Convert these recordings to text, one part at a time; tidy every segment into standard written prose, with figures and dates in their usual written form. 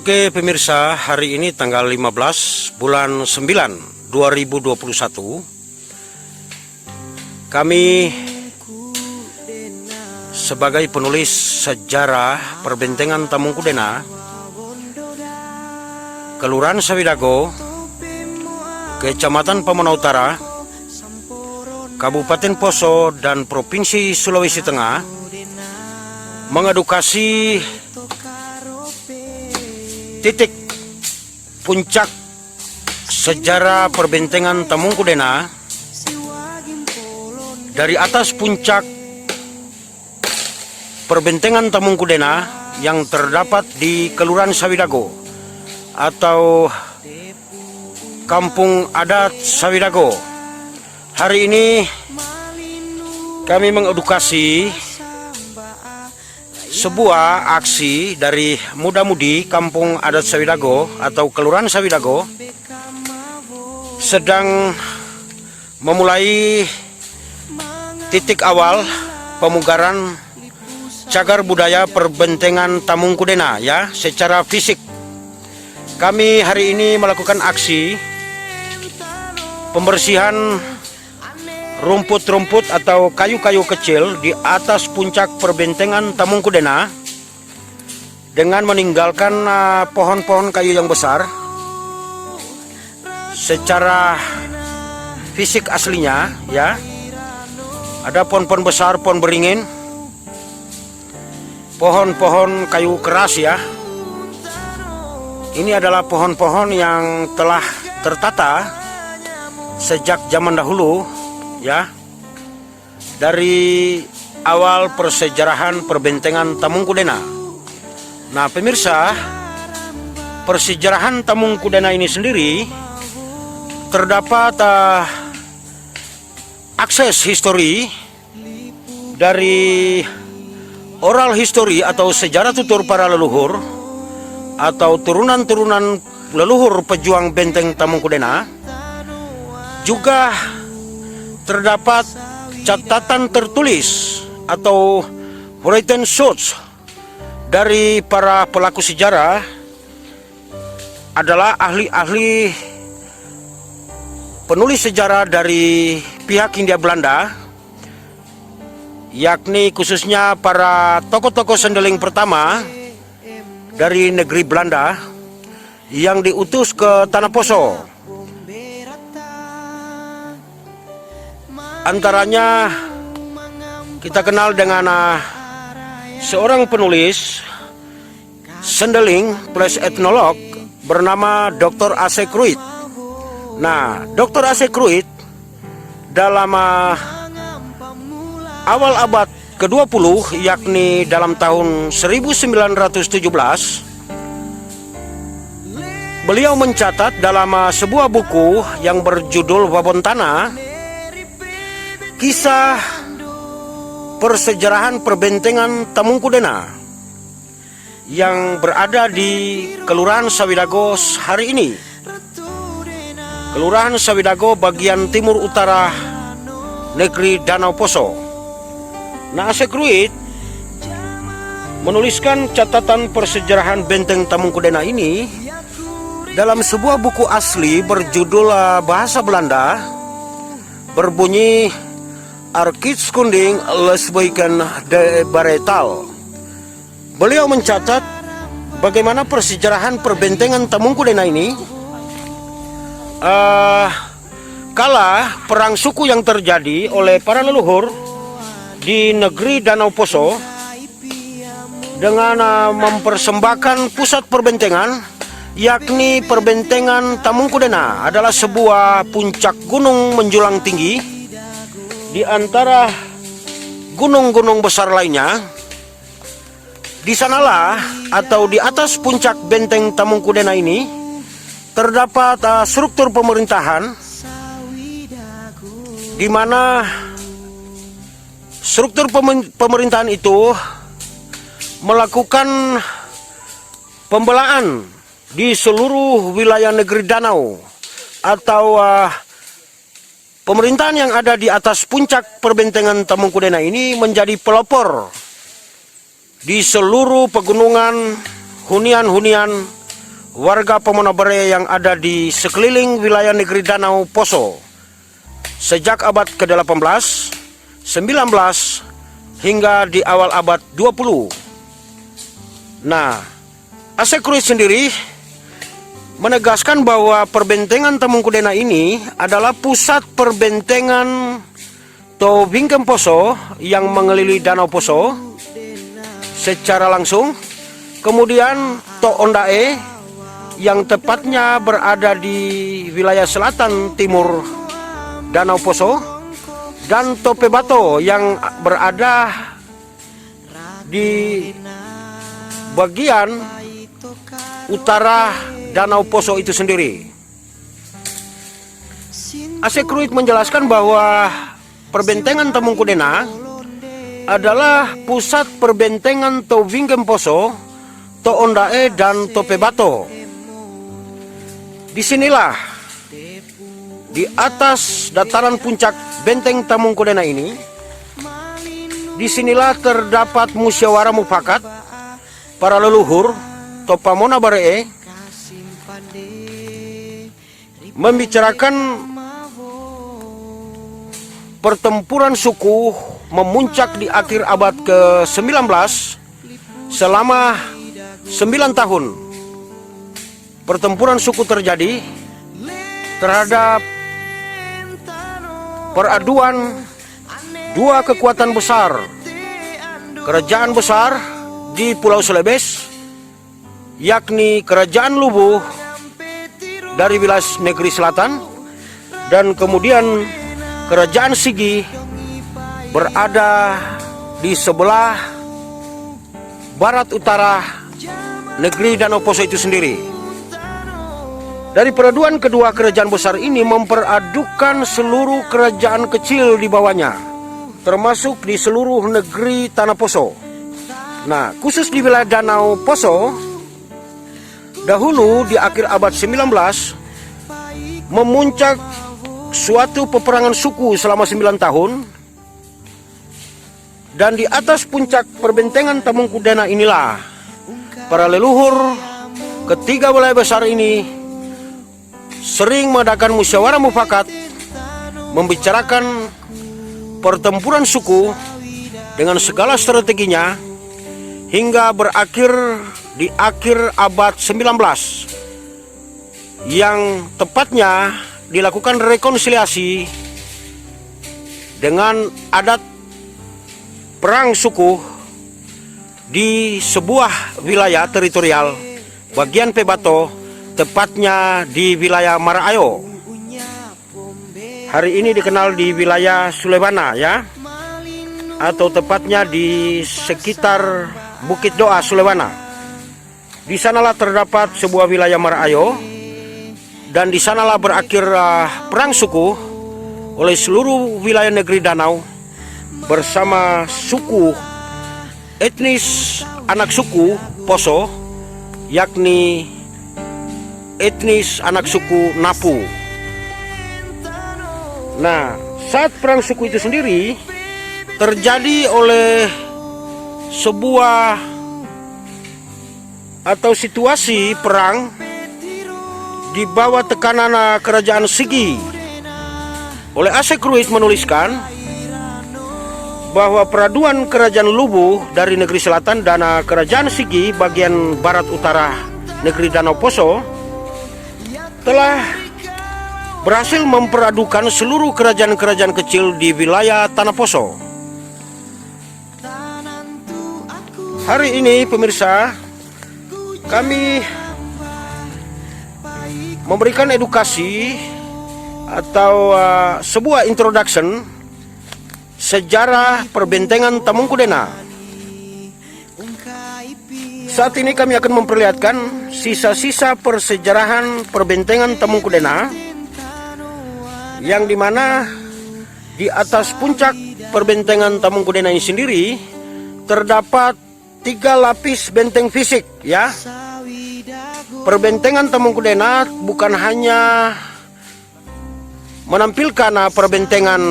Oke pemirsa, hari ini tanggal 15 bulan 9 2021 kami sebagai penulis sejarah perbentengan Tamungkudena, Kelurahan Sawidago, Kecamatan Pamona Utara, Kabupaten Poso dan Provinsi Sulawesi Tengah mengedukasi titik puncak sejarah perbentengan Tamungkudena dari atas puncak perbentengan Tamungkudena yang terdapat di Kelurahan Sawidago atau Kampung Adat Sawidago. Hari ini kami mengedukasi sebuah aksi dari muda-mudi Kampung Adat Sawidago atau Kelurahan Sawidago sedang memulai titik awal pemugaran cagar budaya perbentengan Tamungkudena ya, secara fisik. Kami hari ini melakukan aksi pembersihan rumput-rumput atau kayu-kayu kecil di atas puncak perbentengan Tamungkudena dengan meninggalkan pohon-pohon kayu yang besar secara fisik aslinya ya. Ada pohon-pohon besar, pohon beringin, pohon-pohon kayu keras ya. Ini adalah pohon-pohon yang telah tertata sejak zaman dahulu ya, dari awal persejarahan perbentengan Tamungkudena. Nah pemirsa, persejarahan Tamungkudena ini sendiri terdapat akses histori dari oral history atau sejarah tutur para leluhur atau turunan-turunan leluhur pejuang benteng Tamungkudena. Juga terdapat catatan tertulis atau written notes dari para pelaku sejarah, adalah ahli-ahli penulis sejarah dari pihak Hindia Belanda, yakni khususnya para tokoh-tokoh sendeling pertama dari negeri Belanda yang diutus ke Tanah Poso. Antaranya kita kenal dengan seorang penulis sendeling plus etnolog bernama Dr. A.C. Kruit. Nah, Dr. A.C. Kruit dalam awal abad ke-20, yakni dalam tahun 1917, beliau mencatat dalam sebuah buku yang berjudul Babon Tanah kisah persejarahan perbentengan Tamungkudena yang berada di Kelurahan Sawidago hari ini. Kelurahan Sawidago bagian timur utara negeri Danau Poso. Nah, A.C. Kruit menuliskan catatan persejarahan benteng Tamungkudena ini dalam sebuah buku asli berjudul bahasa Belanda berbunyi Arkitskunding Lesbeiken de Baretal. Beliau mencatat bagaimana persejarahan perbentengan Tamungkudena ini kala perang suku yang terjadi oleh para leluhur di negeri Danau Poso dengan mempersembahkan pusat perbentengan, yakni perbentengan Tamungkudena adalah sebuah puncak gunung menjulang tinggi di antara gunung-gunung besar lainnya. Di sanalah atau di atas puncak benteng Tamungkudena ini terdapat struktur pemerintahan, di mana struktur pemerintahan itu melakukan pembelaan di seluruh wilayah negeri Danau atau pemerintahan yang ada di atas puncak perbentengan Tamungkudena ini menjadi pelopor di seluruh pegunungan, hunian-hunian warga Pamonabare yang ada di sekeliling wilayah negeri Danau Poso sejak abad ke-18, 19 hingga di awal abad 20. Nah, Asekruit sendiri menegaskan bahwa perbentengan Tamungkudena ini adalah pusat perbentengan To Bingkem Poso yang mengelilingi Danau Poso secara langsung. Kemudian To Ondae yang tepatnya berada di wilayah selatan timur Danau Poso, dan To Pebato yang berada di bagian utara Danau Poso itu sendiri. Asekruit menjelaskan bahwa perbentengan Tamungkudena adalah pusat perbentengan To Bingkem Poso, To Ondae, dan To Pebato. Disinilah di atas dataran puncak benteng Tamungkudena ini, disinilah terdapat musyawarah mufakat para leluhur To Pamonabare membicarakan pertempuran suku memuncak di akhir abad ke-19 selama 9 tahun. Pertempuran suku terjadi terhadap peraduan dua kekuatan besar, kerajaan besar di Pulau Celebes, yakni Kerajaan Lubuh dari wilayah negeri selatan, dan kemudian Kerajaan Sigi berada di sebelah barat utara negeri Danau Poso itu sendiri. Dari peraduan kedua kerajaan besar ini memperadukan seluruh kerajaan kecil di bawahnya, termasuk di seluruh negeri Tanah Poso. Nah, khusus di wilayah Danau Poso, dahulu di akhir abad 19 memuncak suatu peperangan suku selama 9 tahun, dan di atas puncak perbentengan Tamungkudena inilah para leluhur ketiga wilayah besar ini sering mengadakan musyawarah mufakat, membicarakan pertempuran suku dengan segala strateginya hingga berakhir di akhir abad 19, yang tepatnya dilakukan rekonsiliasi dengan adat perang suku di sebuah wilayah teritorial bagian Pebato, tepatnya di wilayah Marayo. Hari ini dikenal di wilayah Sulebana, ya, atau tepatnya di sekitar Bukit Doa Sulebana. Di sanalah terdapat sebuah wilayah Marayo, dan di sanalah berakhir perang suku oleh seluruh wilayah negeri Danau bersama suku etnis anak suku Poso, yakni etnis anak suku Napu. Nah, saat perang suku itu sendiri terjadi oleh sebuah atau situasi perang di bawah tekanan kerajaan Sigi. Oleh Asekruit menuliskan bahwa peraduan kerajaan Lubuh dari negeri selatan dan kerajaan Sigi bagian barat utara negeri Danau Poso telah berhasil memperadukan seluruh kerajaan-kerajaan kecil di wilayah Tanah Poso. Hari ini pemirsa, kami memberikan edukasi atau sebuah introduction sejarah perbentengan Tamungkudena. Saat ini kami akan memperlihatkan sisa-sisa persejarahan perbentengan Tamungkudena, yang dimana di atas puncak perbentengan Tamungkudena ini sendiri terdapat 3 lapis benteng fisik, ya. Perbentengan Tamungkudena bukan hanya menampilkan perbentengan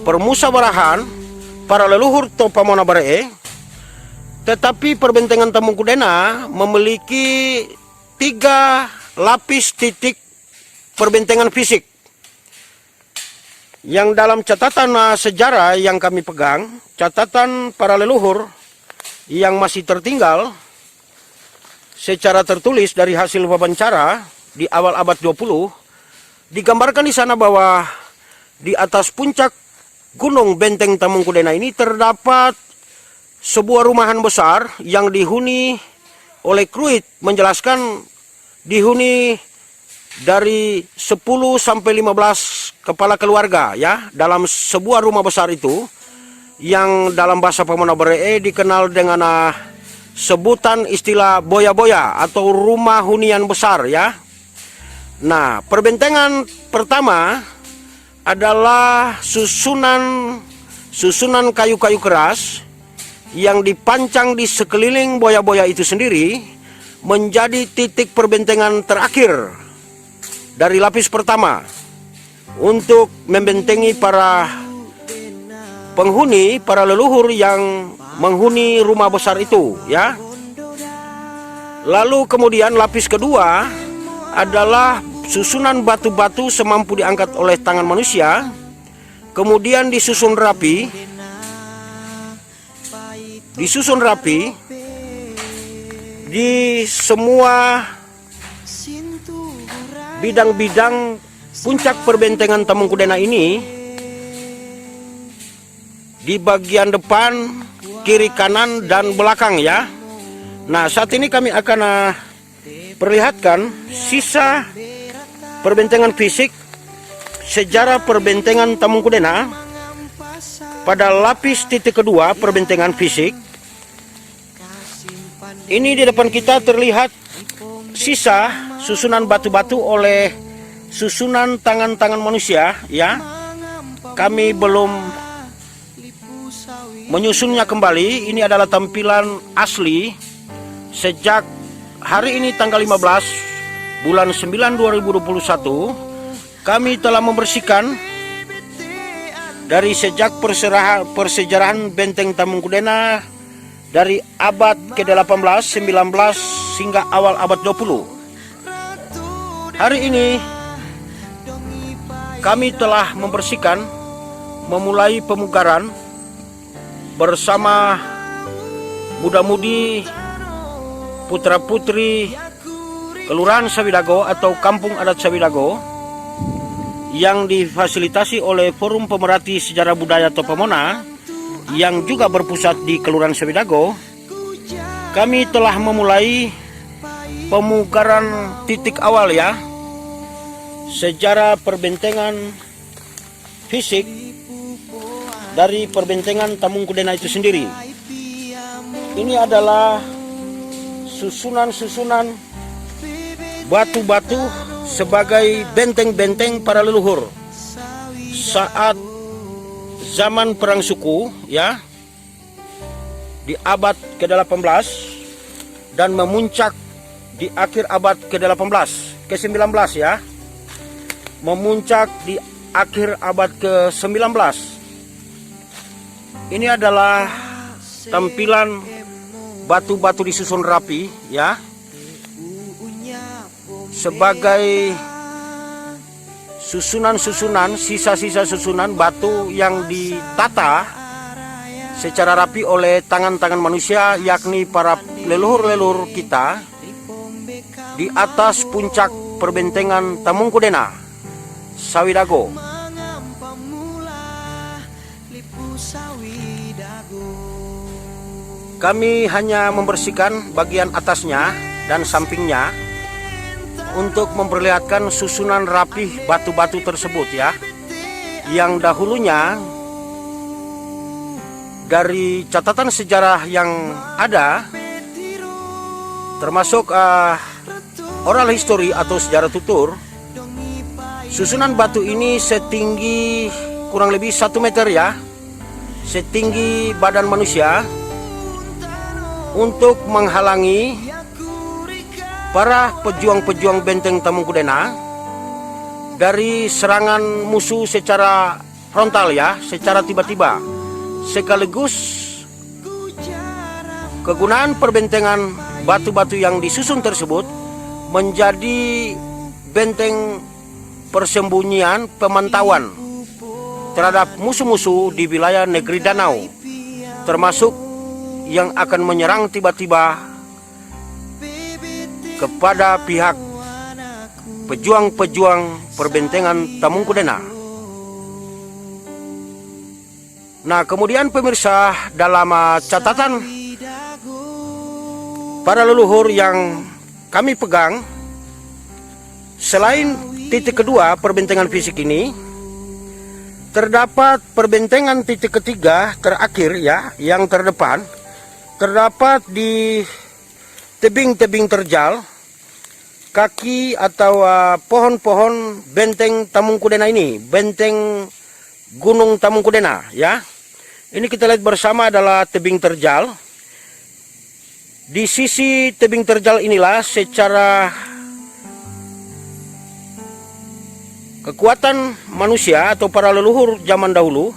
permusabarahan para leluhur To Pamonabare, tetapi perbentengan Tamungkudena memiliki 3 lapis titik perbentengan fisik. Yang dalam catatan sejarah yang kami pegang, catatan para leluhur yang masih tertinggal secara tertulis dari hasil wawancara di awal abad 20, digambarkan di sana bahwa di atas puncak Gunung Benteng Tamungkudena ini terdapat sebuah rumahan besar yang dihuni oleh Kruit, menjelaskan dihuni dari 10 sampai 15 kepala keluarga ya, dalam sebuah rumah besar itu yang dalam bahasa Pamono Beree dikenal dengan sebutan istilah boya-boya atau rumah hunian besar ya. Nah, perbentengan pertama adalah susunan kayu-kayu keras yang dipancang di sekeliling boya-boya itu sendiri menjadi titik perbentengan terakhir dari lapis pertama untuk membentengi para penghuni, para leluhur yang menghuni rumah besar itu ya. Lalu kemudian lapis kedua adalah susunan batu-batu semampu diangkat oleh tangan manusia, kemudian disusun rapi di semua bidang-bidang puncak perbentengan Tamungkudena ini, di bagian depan, kiri, kanan, dan belakang ya. Nah, saat ini kami akan perlihatkan sisa perbentengan fisik sejarah perbentengan Tamungkudena pada lapis titik kedua perbentengan fisik. Ini di depan kita terlihat sisa susunan batu-batu oleh susunan tangan-tangan manusia ya. Kami belum menyusunnya kembali. Ini adalah tampilan asli sejak hari ini tanggal 15 bulan 9 2021. Kami telah membersihkan dari sejak persejarahan Benteng Tamungkudena dari abad ke-18, 19 hingga awal abad 20. Hari ini kami telah membersihkan, memulai pemugaran bersama muda-mudi, putra-putri Kelurahan Sawidago atau Kampung Adat Sawidago yang difasilitasi oleh Forum Pemerhati Sejarah Budaya Topomona yang juga berpusat di Kelurahan Sawidago. Kami telah memulai pemugaran titik awal ya, sejarah perbentengan fisik dari perbentengan Tamungkudena itu sendiri. Ini adalah susunan-susunan batu-batu sebagai benteng-benteng para leluhur saat zaman perang suku ya, di abad ke-18 dan memuncak di akhir abad ke-19 ya, memuncak di akhir abad ke-19. Ini adalah tampilan batu-batu disusun rapi ya, sebagai susunan-susunan, sisa-sisa susunan batu yang ditata secara rapi oleh tangan-tangan manusia, yakni para leluhur-leluhur kita di atas puncak perbentengan Tamungkudena Sawidago. Kami hanya membersihkan bagian atasnya dan sampingnya untuk memperlihatkan susunan rapih batu-batu tersebut ya, yang dahulunya dari catatan sejarah yang ada, termasuk oral history atau sejarah tutur, susunan batu ini setinggi kurang lebih 1 meter ya, setinggi badan manusia, untuk menghalangi para pejuang-pejuang Benteng Tamungkudena dari serangan musuh secara frontal ya, secara tiba-tiba. Sekaligus kegunaan perbentengan batu-batu yang disusun tersebut menjadi benteng persembunyian pemantauan terhadap musuh-musuh di wilayah negeri Danau, termasuk yang akan menyerang tiba-tiba kepada pihak pejuang-pejuang perbentengan Tamungkudena. Nah, kemudian pemirsa, dalam catatan para leluhur yang kami pegang, selain titik kedua perbentengan fisik ini, terdapat perbentengan titik ketiga terakhir ya, yang terdepan, terdapat di tebing-tebing terjal kaki atau pohon-pohon benteng Tamungkudena ini, benteng Gunung Tamungkudena ya. Ini kita lihat bersama adalah tebing terjal. Di sisi tebing terjal inilah secara kekuatan manusia atau para leluhur zaman dahulu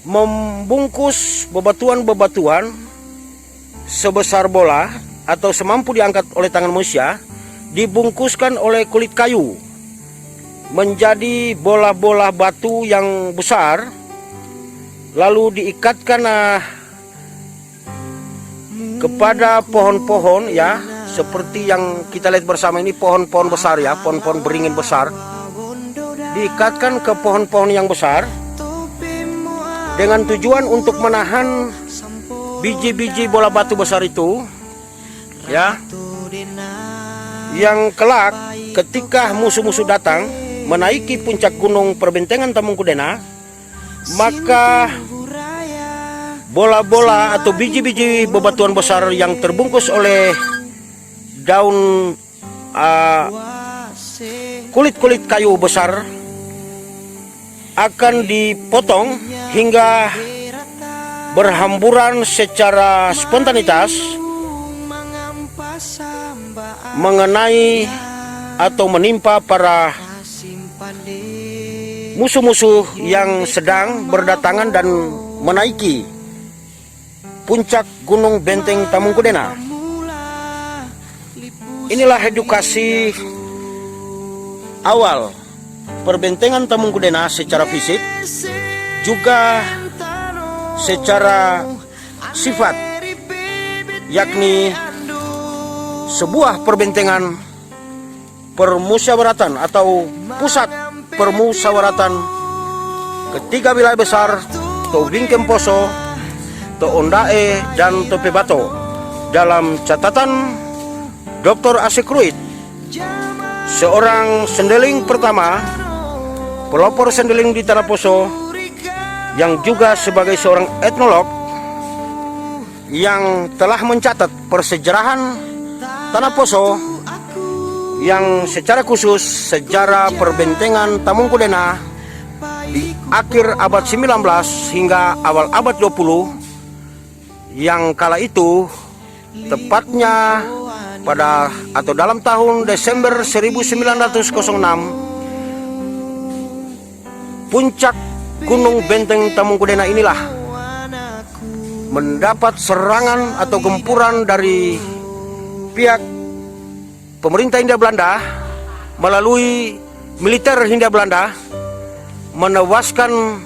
membungkus bebatuan-bebatuan sebesar bola atau semampu diangkat oleh tangan manusia, dibungkuskan oleh kulit kayu menjadi bola-bola batu yang besar, lalu diikatkan kepada pohon-pohon ya, seperti yang kita lihat bersama ini, pohon-pohon besar ya, pohon-pohon beringin besar, diikatkan ke pohon-pohon yang besar dengan tujuan untuk menahan biji-biji bola batu besar itu ya, yang kelak ketika musuh-musuh datang menaiki puncak gunung perbentengan Tamungkudena, maka bola-bola atau biji-biji bebatuan besar yang terbungkus oleh daun kulit-kulit kayu besar akan dipotong hingga berhamburan secara spontanitas mengenai atau menimpa para musuh-musuh yang sedang berdatangan dan menaiki puncak gunung benteng Tamungkudena. Inilah edukasi awal perbentengan Tamungkudena secara fisik, juga secara sifat, yakni sebuah perbentengan permusyawaratan atau pusat permusyawaratan ketiga wilayah besar, To Wingkem Poso, To Ondae, dan To Pebato. Dalam catatan Dr. Asek Ruit, seorang sendeling pertama, pelopor sendeling di Tanah Poso, yang juga sebagai seorang etnolog yang telah mencatat persejarahan Tanah Poso, yang secara khusus sejarah perbentengan Tamungkudena di akhir abad 19 hingga awal abad 20, yang kala itu tepatnya pada atau dalam tahun Desember 1906, puncak gunung benteng Tamungkudena inilah mendapat serangan atau gempuran dari pihak pemerintah Hindia Belanda melalui militer Hindia Belanda, menewaskan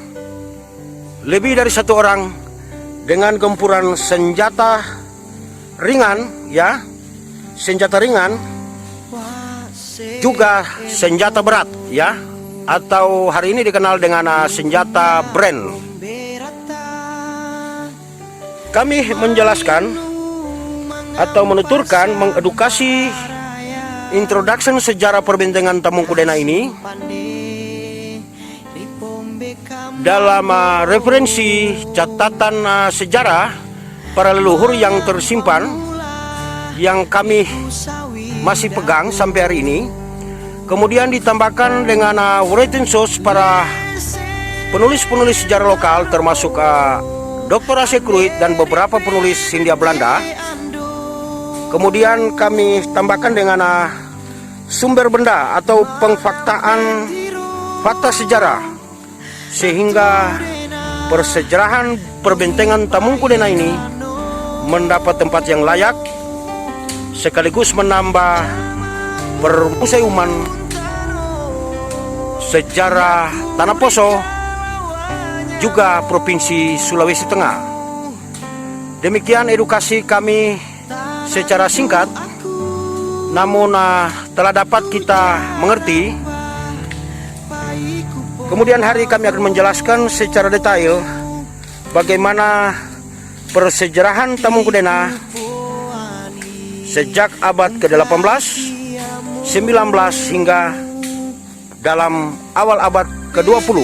lebih dari satu orang dengan gempuran senjata ringan ya, senjata ringan juga senjata berat ya, atau hari ini dikenal dengan senjata Bren. Kami menjelaskan atau menuturkan, mengedukasi introduction sejarah perbentengan Tamungkudena ini dalam referensi catatan sejarah para leluhur yang tersimpan, yang kami masih pegang sampai hari ini. Kemudian ditambahkan dengan written source para penulis-penulis sejarah lokal, termasuk Dr. Asek Ruit dan beberapa penulis Hindia Belanda. Kemudian kami tambahkan dengan sumber benda atau pengfaktaan fakta sejarah, sehingga persejarahan perbentengan Tamungkudena ini mendapat tempat yang layak, sekaligus menambah Permuseuman Sejarah Tanah Poso, juga Provinsi Sulawesi Tengah. Demikian edukasi kami secara singkat, namun telah dapat kita mengerti. Kemudian hari kami akan menjelaskan secara detail bagaimana persejarahan Tamungkudena sejak abad ke-18, 19 hingga dalam awal abad ke-20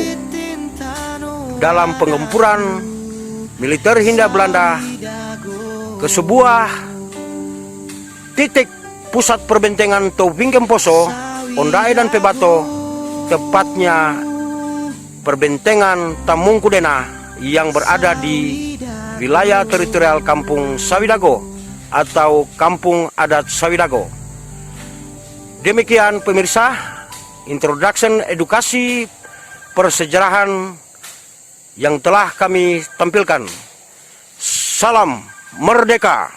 dalam penggempuran militer Hindia Belanda ke sebuah titik pusat perbentengan Tobingkem Poso, Ondae dan Pebato, tepatnya perbentengan Tamungkudena yang berada di wilayah teritorial Kampung Sawidago atau Kampung Adat Sawidago. Demikian pemirsa, introduction edukasi persejarahan yang telah kami tampilkan. Salam merdeka.